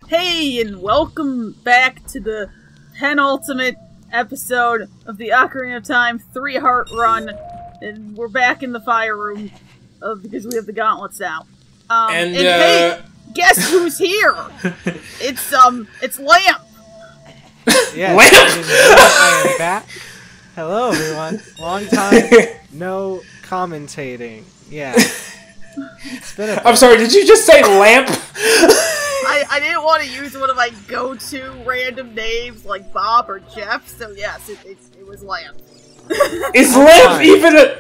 Hey, and welcome back to the penultimate episode of the Ocarina of Time 3-heart run. And we're back in the fire room because we have the gauntlets now. And hey, guess who's here? It's Lamp. Yeah, I am back. Hello, everyone. Long time no commentating. Yeah. It's been I'm sorry, did you just say Lamp? I didn't want to use one of my go-to random names like Bob or Jeff, so yes, it was Lamp. Is Lamp even a...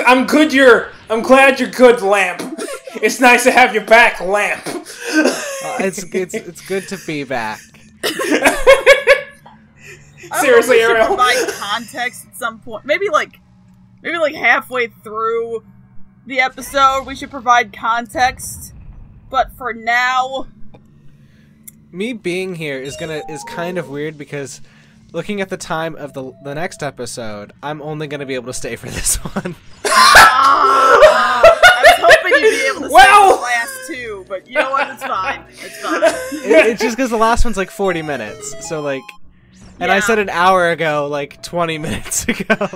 I'm good I'm glad you're good, Lamp. It's nice to have you back, Lamp. It's good to be back. I Seriously, should Ariel. provide context at some point. Maybe like halfway through the episode, we should provide context. But for now, Me being here is kind of weird because looking at the time of the next episode, I'm only gonna be able to stay for this one. I was hoping you'd be able to stay for the last two, but you know what? It's fine. It's fine. It's just because the last one's like 40 minutes, so like, and I said an hour ago, like 20 minutes ago.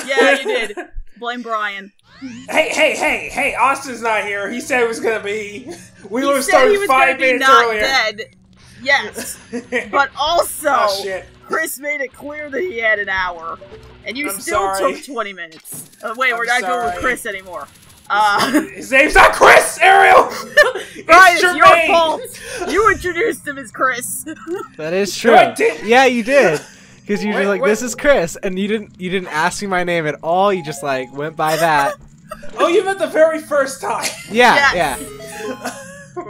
Yeah, you did. Blame Brian. Hey, Austin's not here. He said it was gonna be... We would have he started was 5 minutes not earlier. Dead. Yes. But also, Oh, shit. Chris made it clear that he had an hour. And you I'm still sorry. took 20 minutes. Wait, we're I'm not going with sorry. Chris anymore. His name's not Chris, Ariel! Brian, it's your Jermaine. fault! You introduced him as Chris. That is true. No, I didn't. Yeah, you did. Because you were Wait, like, wait. "This is Chris," and you didn't ask me my name at all. You just like went by that. Oh, you meant the very first time. Yeah, Yes. yeah.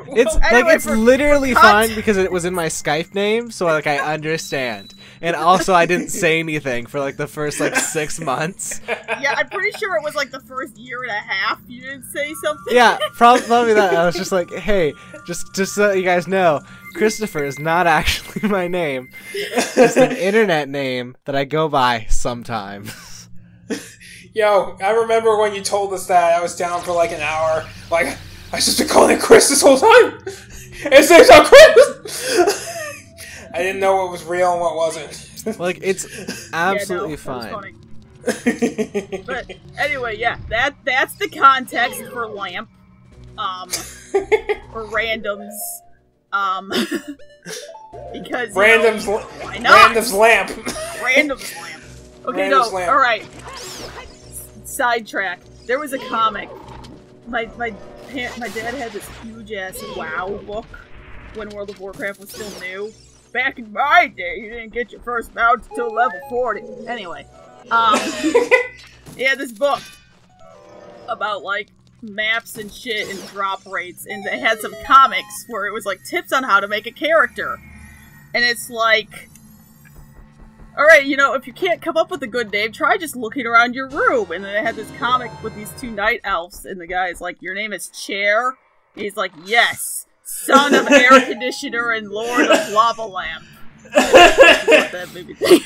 It's Anyway, like it's for literally cut. fine because it was in my Skype name, so like I understand. And also, I didn't say anything for like the first like 6 months. Yeah, I'm pretty sure it was like the first year and a half you didn't say something. Yeah, probably that. I was just like, hey, just so you guys know, Christopher is not actually my name. It's an internet name that I go by sometimes. Yo, I remember when you told us that. I was down for like an hour. Like, I just been calling it Chris this whole time. His name's not Chris! I didn't know what was real and what wasn't. Like, it's absolutely fine. That was funny. But anyway, yeah, that's the context for Lamp. For randoms. Because Random's why not? Random's Lamp. Random's Lamp. Okay, Random's no, Lamp. alright. Sidetrack. There was a comic. My dad had this huge ass WoW book when World of Warcraft was still new. Back in my day, you didn't get your first mount until level 40. Anyway, he had this book about like maps and shit and drop rates, and they had some comics where it was like tips on how to make a character. And it's like, alright, you know, if you can't come up with a good name, try just looking around your room. And then they had this comic with these two night elves, and the guy's like, your name is Chair? And he's like, yes, son of air conditioner and lord of lava lamp. What that movie thing.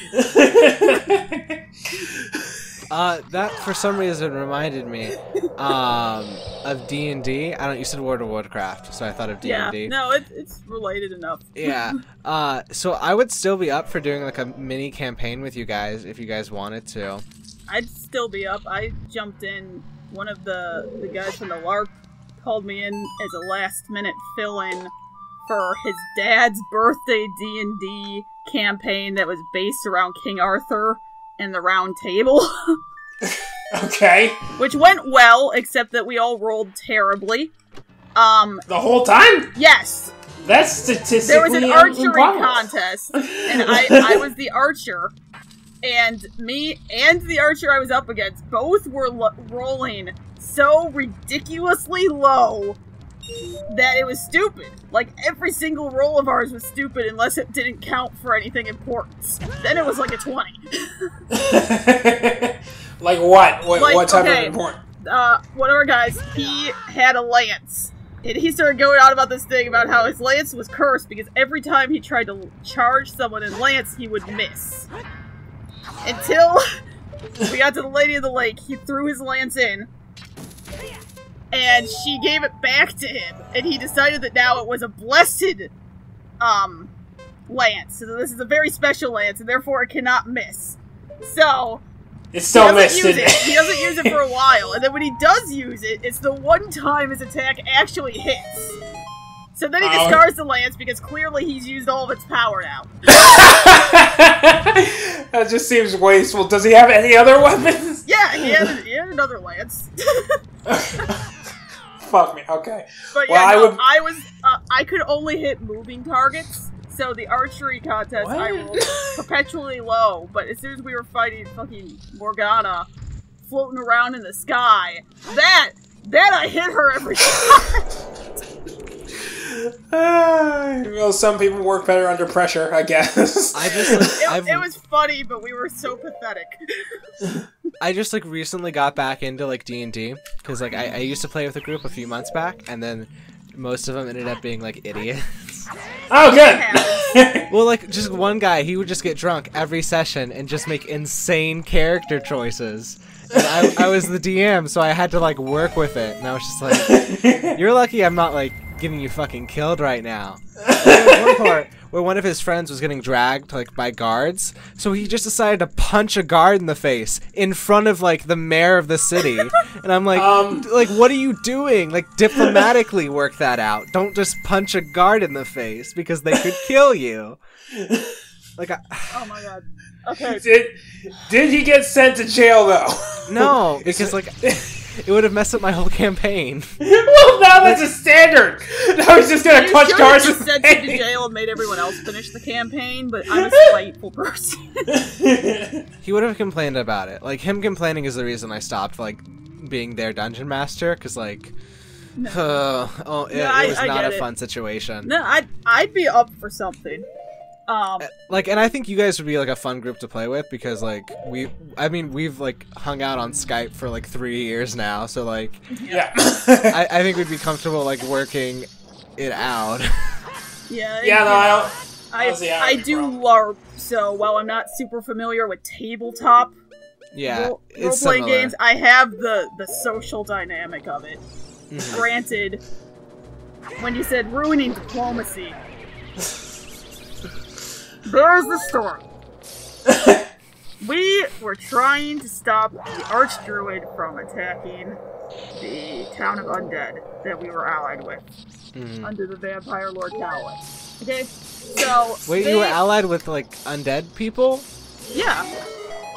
That for some reason reminded me of D&D. You said World of Warcraft, so I thought of D&D. Yeah, no, it's related enough. Yeah. So I would still be up for doing like a mini campaign with you guys if you guys wanted to. I'd still be up. I jumped in. One of the guys from the LARP called me in as a last-minute fill-in for his dad's birthday D&D campaign that was based around King Arthur and the Round Table. Okay. Which went well, except that we all rolled terribly. The whole time? Yes. That's statistically There was an archery improbable. contest, and I was the archer, and me and the archer I was up against both were rolling so ridiculously low that it was stupid. Like, every single roll of ours was stupid unless it didn't count for anything important. Then it was like a 20. Like what? Like, What type okay, of important? One of our guys, he had a lance. And he started going on about this thing about how his lance was cursed because every time he tried to charge someone in lance, he would miss. Until we got to the Lady of the Lake, he threw his lance in. and she gave it back to him, and he decided that now it was a blessed, lance. So this is a very special lance, and therefore it cannot miss. So... It's still missed. He doesn't use it for a while, and then when he does use it, it's the one time his attack actually hits. So then he discards the lance because clearly he's used all of its power now. That just seems wasteful. Does he have any other weapons? Yeah, he had another lance. Fuck me. Okay. But yeah, I could only hit moving targets. So the archery contest, I rolled perpetually low, but as soon as we were fighting fucking Morgana floating around in the sky, that I hit her every time. Well, some people work better under pressure, I guess. It was funny, but we were so pathetic. I just recently got back into D&D because I used to play with a group a few months back, and then most of them ended up being idiots. Oh, good. Well, just one guy, he would just get drunk every session and just make insane character choices. And I was the DM, so I had to work with it, and I was just you're lucky I'm not getting you fucking killed right now. There was one part where one of his friends was getting dragged by guards, so he just decided to punch a guard in the face in front of the mayor of the city. And I'm what are you doing? Diplomatically work that out. Don't just punch a guard in the face because they could kill you. Oh my god. Okay. Did he get sent to jail though? No, because it would have messed up my whole campaign. Well, now that's a standard. Now he's just gonna punch guards. You sent him to jail and made everyone else finish the campaign, but I'm a spiteful person. He would have complained about it. Him complaining is the reason I stopped being their dungeon master, because it was not a fun situation. No, I'd be up for something. And I think you guys would be a fun group to play with because we've hung out on Skype for 3 years now, so yeah. I think we'd be comfortable working it out. Yeah. Yeah, no, I do LARP, so while I'm not super familiar with tabletop role-playing games, I have the social dynamic of it. Mm-hmm. Granted, when you said ruining diplomacy, there's the story. We were trying to stop the Archdruid from attacking the town of undead that we were allied with under the vampire Lord Calloway. Okay, so wait, you were allied with undead people? Yeah.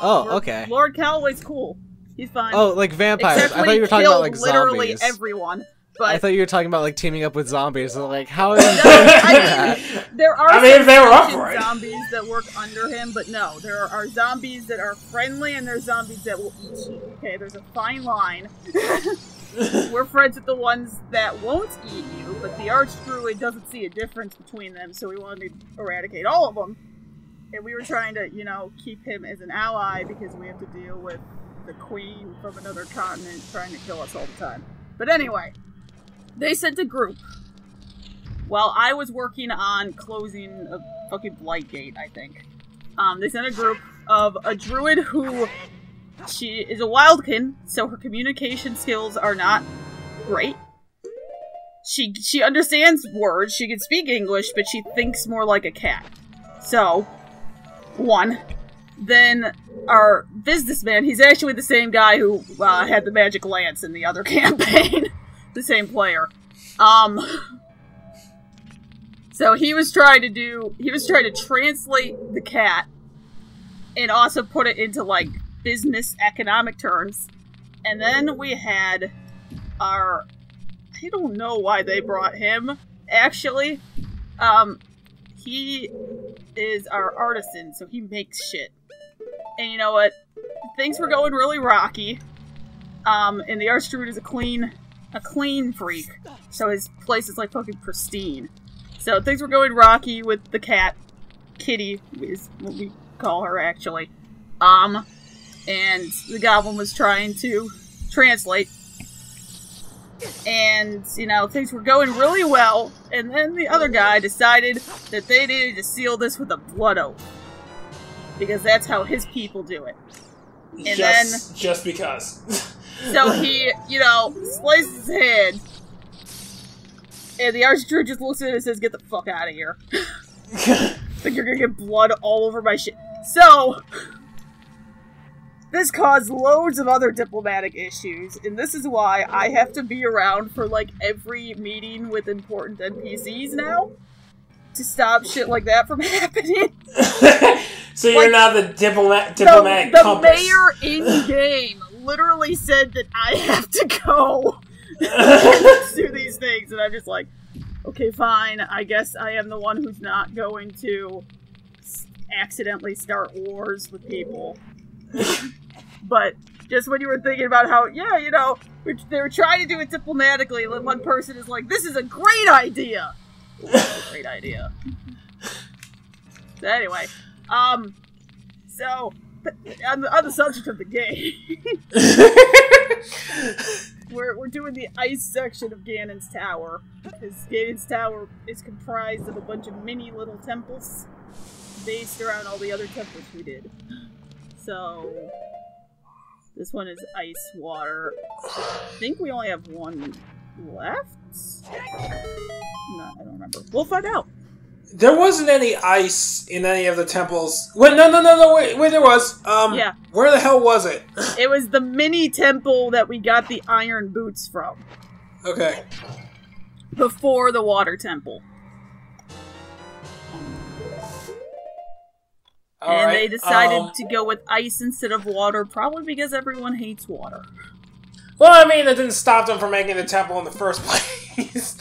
Oh, okay. Lord Calloway's cool. He's fine. Oh, vampires. Except I thought you were talking about zombies. Literally everyone. But I thought you were talking about teaming up with zombies. So, how are you doing that? There are if they were up for it. Zombies that work under him, but no, there are zombies that are friendly and there's zombies that will eat you. Okay, there's a fine line. We're friends with the ones that won't eat you, but the Archdruid doesn't see a difference between them, so we wanted to eradicate all of them. And we were trying to, keep him as an ally because we have to deal with the queen from another continent trying to kill us all the time. But anyway, they sent a group while I was working on closing a fucking blight gate, I think. They sent a group of a druid who, she is a wildkin, so her communication skills are not great. She understands words, she can speak English, but she thinks more like a cat. So, one. Then our businessman, he's actually the same guy who had the magic lance in the other campaign. The same player. So he was trying to translate the cat and also put it into business economic terms. And then we had I don't know why they brought him, actually. He is our artisan, so he makes shit. And you know what? Things were going really rocky. And the Archdruid is a clean freak. So his place is fucking pristine. So things were going rocky with the cat. Kitty is what we call her, actually. And the goblin was trying to translate. And, things were going really well. And then the other guy decided that they needed to seal this with a blood oath. Because that's how his people do it. And just because. So he, slices his hand, and the archer just looks at it and says, "Get the fuck out of here." Like, you're gonna get blood all over my shit. So, this caused loads of other diplomatic issues, and this is why I have to be around for, like, every meeting with important NPCs now, to stop shit like that from happening. So you're now the diplomatic the compass. mayor in-game literally said that I have to go do these things, and I'm just like, okay, fine, I guess I am the one who's not going to accidentally start wars with people. But just when you were thinking about how, they were trying to do it diplomatically, and then one person is like, this is a great idea! Great idea. So anyway, so, on the subject of the game, we're doing the ice section of Ganon's Tower, because Ganon's Tower is comprised of a bunch of mini little temples based around all the other temples we did. So, this one is ice water. I think we only have one left? No, I don't remember. We'll find out. There wasn't any ice in any of the temples. Wait, no, wait, there was. Yeah. Where the hell was it? It was the mini temple that we got the iron boots from. Okay. Before the water temple. And they decided to go with ice instead of water, probably because everyone hates water. Well, I mean, it didn't stop them from making the temple in the first place.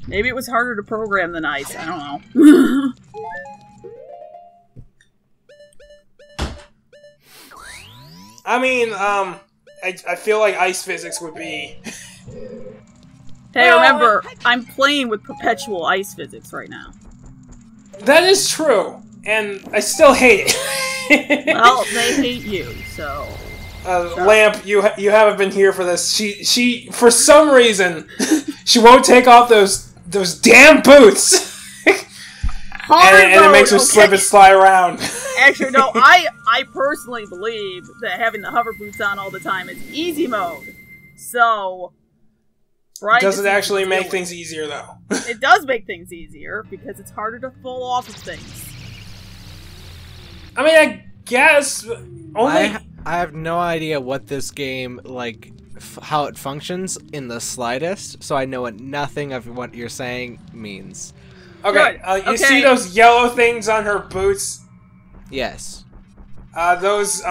Maybe it was harder to program than ice, I don't know. I mean, I feel like ice physics would be... Hey, remember, I'm playing with perpetual ice physics right now. That is true, and I still hate it. Well, they hate you, so... Lamp, you haven't been here for this. She for some reason, she won't take off those damn boots. And it makes her slip and slide around. Actually, no, I personally believe that having the hover boots on all the time is easy mode. So, Brian does it actually make things easier, though? It does make things easier, because it's harder to fall off of things. I mean, I guess... only... I have no idea what this game, like, how it functions in the slightest, so I know nothing of what you're saying means. Okay, you see those yellow things on her boots? Yes. Those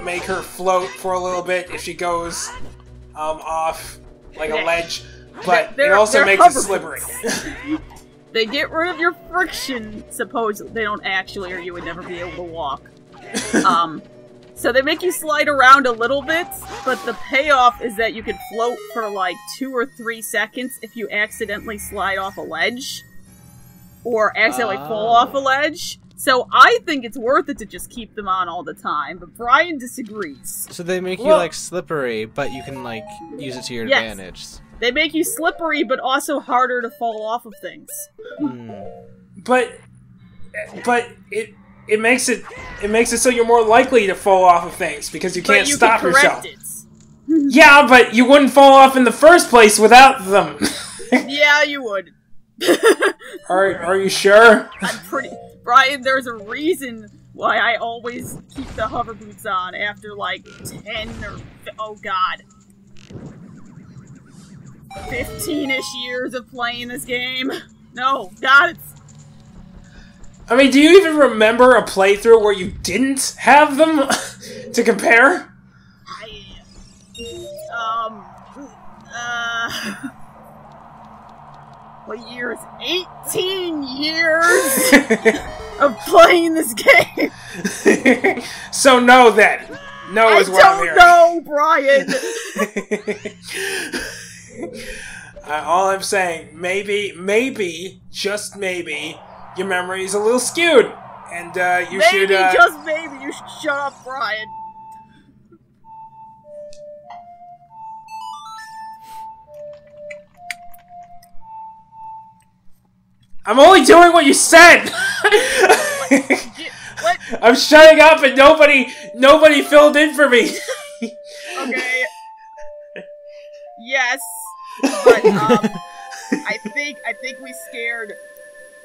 make her float for a little bit if she goes off like a ledge, but it also makes it slippery. They get rid of your friction, supposedly. They don't actually, or you would never be able to walk. So they make you slide around a little bit, but the payoff is that you can float for like 2 or 3 seconds if you accidentally slide off a ledge. Or accidentally fall off a ledge. So I think it's worth it to just keep them on all the time, but Brian disagrees. So they make you, like, slippery, but you can, like, use it to your advantage. They make you slippery, but also harder to fall off of things. But it makes it so you're more likely to fall off of things because you can't stop yourself. Yeah, but you wouldn't fall off in the first place without them. Yeah, you would. Are you sure? I'm pretty... Brian, there's a reason why I always keep the hover boots on after like 10 or... oh god. 15-ish years of playing this game. No, god, it's... I mean, do you even remember a playthrough where you didn't have them to compare? What year is 18 years of playing this game? So no then. No is what I'm hearing. I don't know, Brian. All I'm saying, maybe, just maybe, your memory is a little skewed, and you should. Just maybe, you should shut up, Brian. I'm only doing what you said. What? I'm shutting up and nobody filled in for me. Okay. Yes, but I think we scared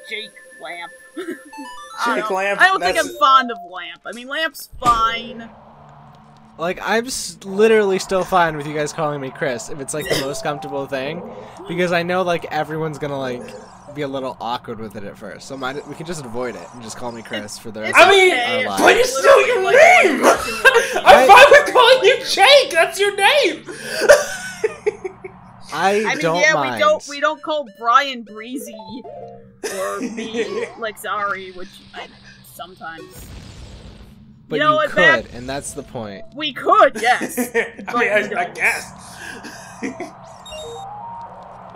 Jake Lamp. Jake Lamp. I don't think I'm fond of Lamp. I mean, Lamp's fine. Like, I'm literally still fine with you guys calling me Chris if it's, like, the most comfortable thing. Because I know, like, everyone's gonna, like, be a little awkward with it at first. So we can just avoid it and just call me Chris for the rest of our lives. But it's still your name! I'm fine with calling you Jake! That's your name! I don't mind. We don't call Brian Breezy or me, like, sorry, which I sometimes... But you know what, could, Matt? and that's the point. We could, yes. I guess. You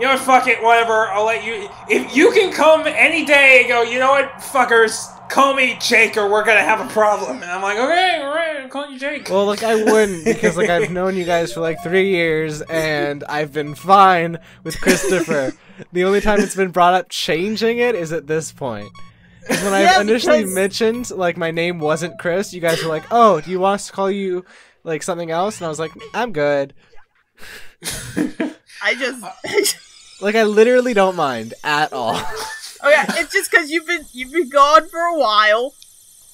know what, fuck it, whatever, I'll let you... If you can come any day and go, you know what, fuckers, call me Jake or we're gonna have a problem. And I'm like, okay, alright, I'm calling you Jake. Well, look, I wouldn't, because, like, I've known you guys for, like, 3 years, and I've been fine with Christopher. The only time it's been brought up changing it is at this point. Because when I initially mentioned, like, my name wasn't Chris, you guys were like, oh, do you want us to call you, like, something else? And I was like, I'm good. Like, I literally don't mind at all. Oh yeah, it's just because you've been gone for a while,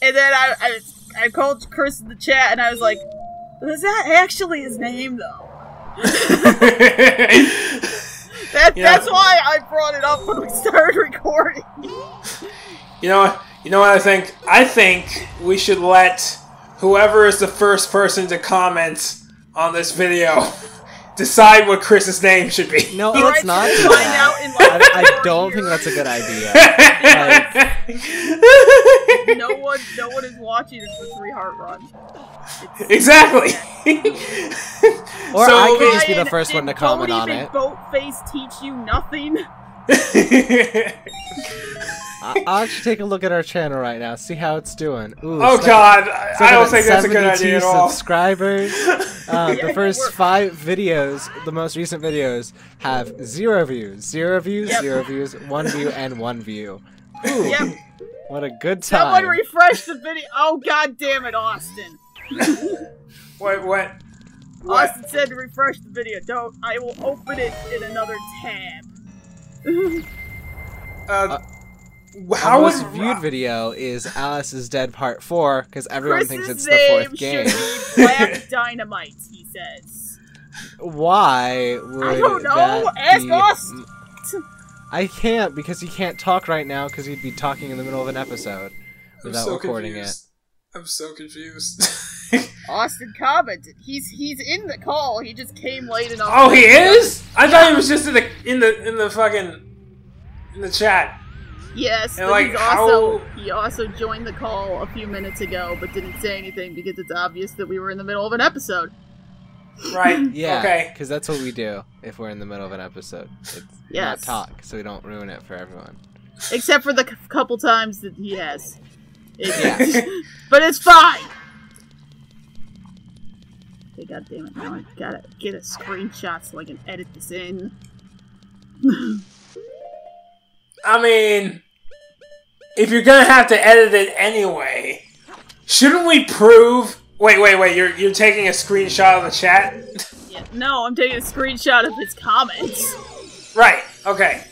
and then I called Chris in the chat, and I was like, is that actually his name, though? That's why I brought it up when we started recording. You know what I think? I think we should let whoever is the first person to comment on this video decide what Chris's name should be. No, let's not do that. I don't think that's a good idea. No one is watching this for 3 Heart Run. Exactly. Or so, I could just be the first one to comment on it. Did Boat Face teach you nothing? I'll actually take a look at our channel right now, see how it's doing. Ooh, oh god, I don't think that's a good idea at all. Subscribers. The first 5 videos, the most recent videos, have 0 views. 0 views, 0 views, 1 view, and 1 view. Ooh, what a good time. Someone refresh the video. Oh god damn it, Austin. What? Austin said to refresh the video. Don't. I will open it in another tab. Our most viewed video is Alice is Dead Part 4, because everyone thinks it's the 4th game. Black Dynamite, he says. Why would I don't know. Ask Austin. I can't, because he can't talk right now, because he'd be talking in the middle of an episode without recording it. I'm so confused. Austin commented. He's in the call. He just came late enough. Oh, he is? I thought he was just in the chat. Yes, and but like, he also joined the call a few minutes ago, but didn't say anything because it's obvious that we were in the middle of an episode. Right. Yeah. Okay. Because that's what we do if we're in the middle of an episode. It's not talk, so we don't ruin it for everyone. Except for the couple times that he has. But it's fine. Okay, God damn it! Now I gotta get a screenshot so I can edit this in. I mean, if you're gonna have to edit it anyway, shouldn't we prove... Wait, you're taking a screenshot of the chat? Yeah, no, I'm taking a screenshot of his comments. Right, okay.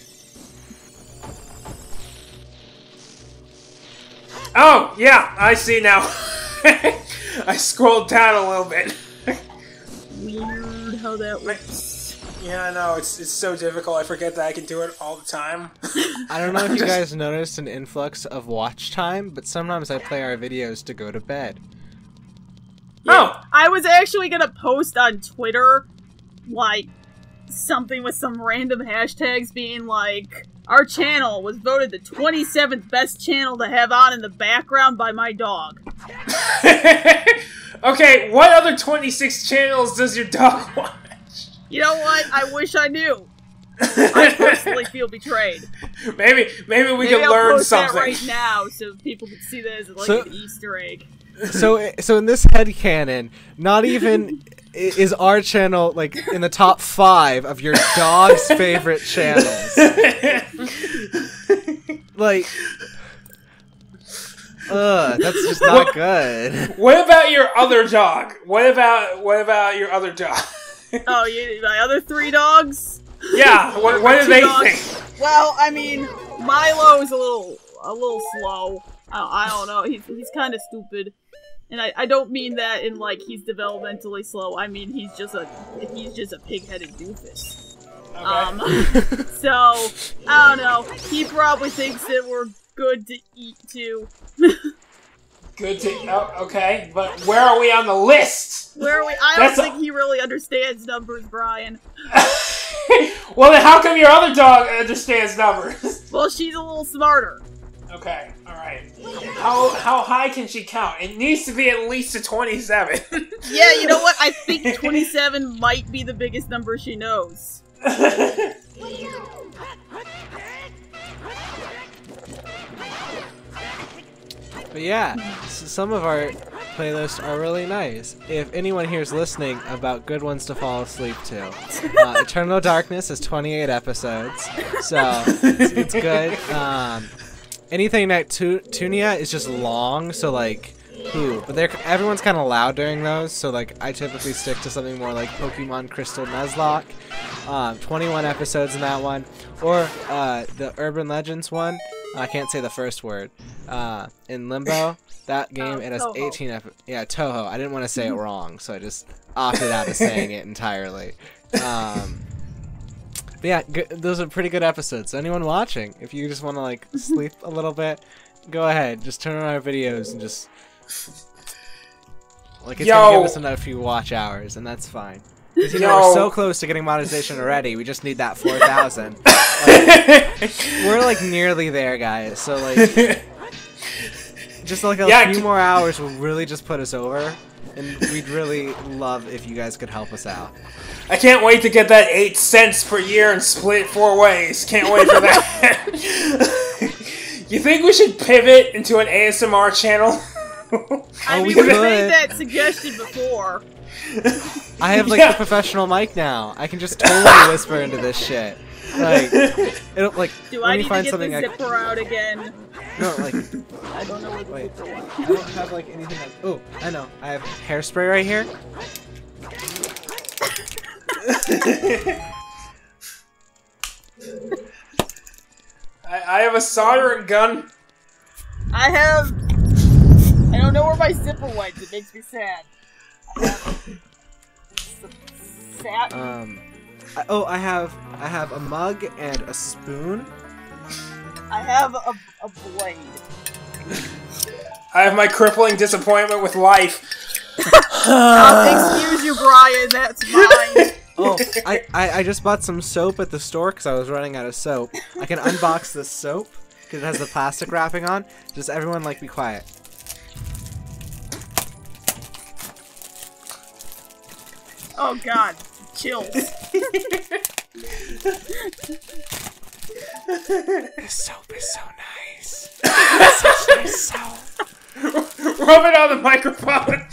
Oh, yeah, I see now. I scrolled down a little bit. Weird how that works. Yeah, I know, it's so difficult. I forget that I can do it all the time. I don't know if you guys noticed an influx of watch time, but sometimes I play our videos to go to bed. Yeah, I was actually gonna post on Twitter, like, something with some random hashtags being like, our channel was voted the 27th best channel to have on in the background by my dog. Okay, what other 26 channels does your dog watch? You know what? I wish I knew. I personally feel betrayed. Maybe we can learn post something that right now, so people can see that as like an Easter egg. So in this headcanon, not even is our channel like in the top 5 of your dog's favorite channels. Like, Ugh, that's just not good. What about your other dog? What about your other dog? Oh, my other 3 dogs? Yeah, what do they think? Well, I mean, Milo's a little slow. I don't know. He's kind of stupid, and I don't mean that in like he's developmentally slow. I mean he's just a pig-headed doofus. Okay. So I don't know. He probably thinks that we're good to eat too. Good to okay, but where are we on the list? Where are we? I don't think he really understands numbers, Brian. Well, then how come your other dog understands numbers? Well, she's a little smarter. Okay, alright. How high can she count? It needs to be at least a 27. Yeah, you know what? I think 27 might be the biggest number she knows. But yeah, some of our playlists are really nice. If anyone here is listening about good ones to fall asleep to, Eternal Darkness is 28 episodes, so it's good. Anything that Tunia is just long, so like, but everyone's kind of loud during those, so like I typically stick to something more like Pokemon Crystal Nuzlocke. 21 episodes in that one, or the Urban Legends one. I can't say the first word. In Limbo, that game it has Toho. 18 yeah, Toho. I didn't want to say it wrong, so I just opted out of saying it entirely. But yeah, those are pretty good episodes. So anyone watching, if you just want to like sleep a little bit, go ahead. Just turn on our videos and just like it's gonna give us a few watch hours, and that's fine. Because, you know, we're so close to getting monetization already. We just need that 4,000. We're, like, nearly there, guys. So, like, just, like, a few more hours will really just put us over. And we'd really love if you guys could help us out. I can't wait to get that 8 cents per year and split 4 ways. Can't wait for that. You think we should pivot into an ASMR channel? I mean, we made that suggestion before. I have, like, the professional mic now. I can just totally whisper into this shit. Like, it'll, like, do I need to get the zipper out again? No, like... I don't know where the zipper went. I don't have, like, anything like... Oh, I know. I have hairspray right here. I have a soldering gun. I don't know where my zipper went. It makes me sad. I have a mug and a spoon. I have a blade. I have my crippling disappointment with life. Excuse you, Brian. That's mine. Oh, I just bought some soap at the store because I was running out of soap. I can unbox this soap because it has the plastic wrapping on. Just everyone, like, be quiet. Oh God, chills. This soap is so nice. It's such nice soap. Rub it on the microphone.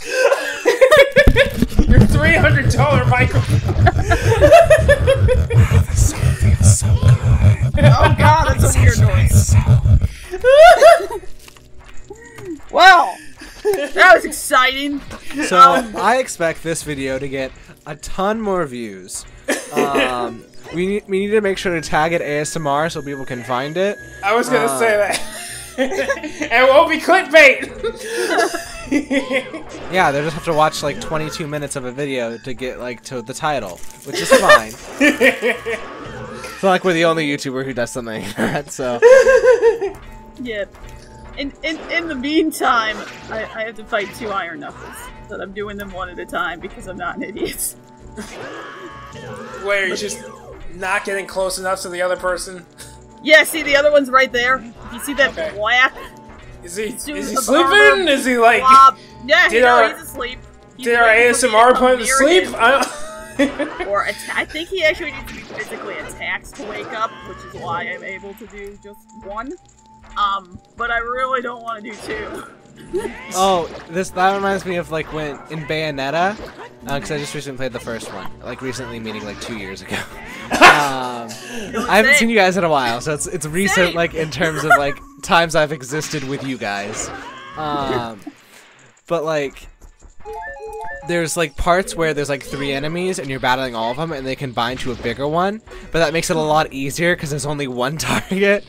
Your $300 microphone. Wow, the soap feels so good. Oh God, that's a weird noise. Wow, that was exciting. So I expect this video to get a ton more views. We need to make sure to tag it ASMR so people can find it. I was gonna say that. It won't be clickbait. Yeah, they'll just have to watch like 22 minutes of a video to get like to the title, which is fine. It's not like we're the only YouTuber who does something like that, so. Yeah. In the meantime, I have to fight 2 iron knuckles. But I'm doing them one at a time because I'm not an idiot. Where you're just not getting close enough to the other person? Yeah, see the other one's right there. You see that black? Is he Student sleeping? Is he like? Yeah, he's asleep. Did our ASMR put him to sleep? Or I think he actually needs to be physically attacked to wake up, which is why I'm able to do just 1. But I really don't want to do 2. Oh, that reminds me of like when in Bayonetta, because I just recently played the first one, like recently, meaning like 2 years ago. I haven't seen you guys in a while, so it's recent, like in terms of like times I've existed with you guys. But like, there's like parts where there's like 3 enemies and you're battling all of them, and they combine to a bigger one. But that makes it a lot easier because there's only one target.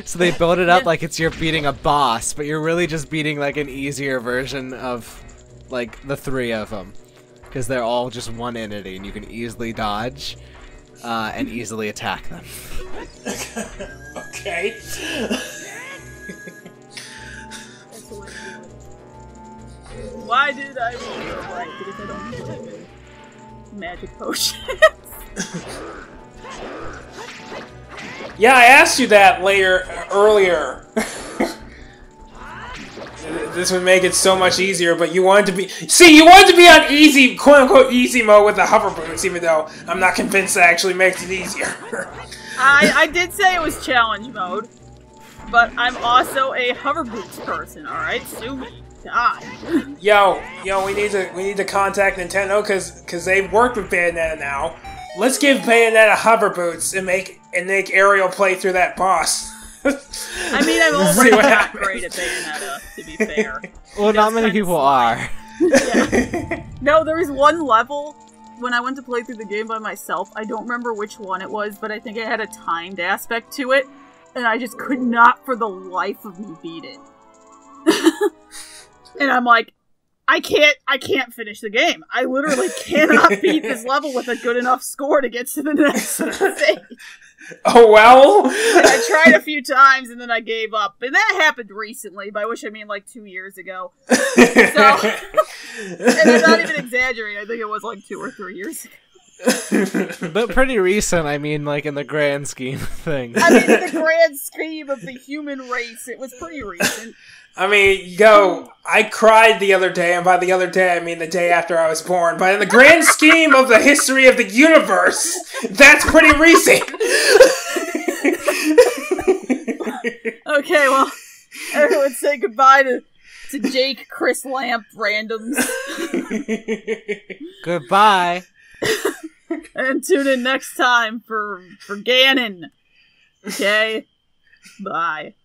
So they build it up like you're beating a boss, but you're really just beating like an easier version of like the 3 of them, because they're all just one entity and you can easily dodge and easily attack them. Okay. Why did I roll so right? Because I don't believe in magic potions. Yeah, I asked you that earlier. This would make it so much easier, but you wanted to be... See, you wanted to be on easy, quote-unquote easy mode with the hover boots, even though I'm not convinced that actually makes it easier. I did say it was challenge mode, but I'm also a hover boots person, alright? Sue me. God. Yo, we need to contact Nintendo because they've worked with Bayonetta now. Let's give Bayonetta hover boots and make Ariel play through that boss. I mean, I'm already not great at Bayonetta, to be fair. Well, not many people are. Yeah. No, there was one level when I went to play through the game by myself. I don't remember which one it was, but I think it had a timed aspect to it, and I just could not for the life of me beat it. And I'm like, I can't finish the game. I literally cannot beat this level with a good enough score to get to the next stage. Oh, well? And I tried a few times and then I gave up. And that happened recently, by which I mean like 2 years ago. So, and I'm not even exaggerating, I think it was like 2 or 3 years ago. But pretty recent, I mean, like in the grand scheme of things. I mean, in the grand scheme of the human race, it was pretty recent. I mean, I cried the other day, and by the other day, I mean the day after I was born, but in the grand scheme of the history of the universe, that's pretty recent! Okay, well, everyone say goodbye to Jake, Chris Lamp, randoms. Goodbye! And tune in next time for Ganon. Okay? Bye.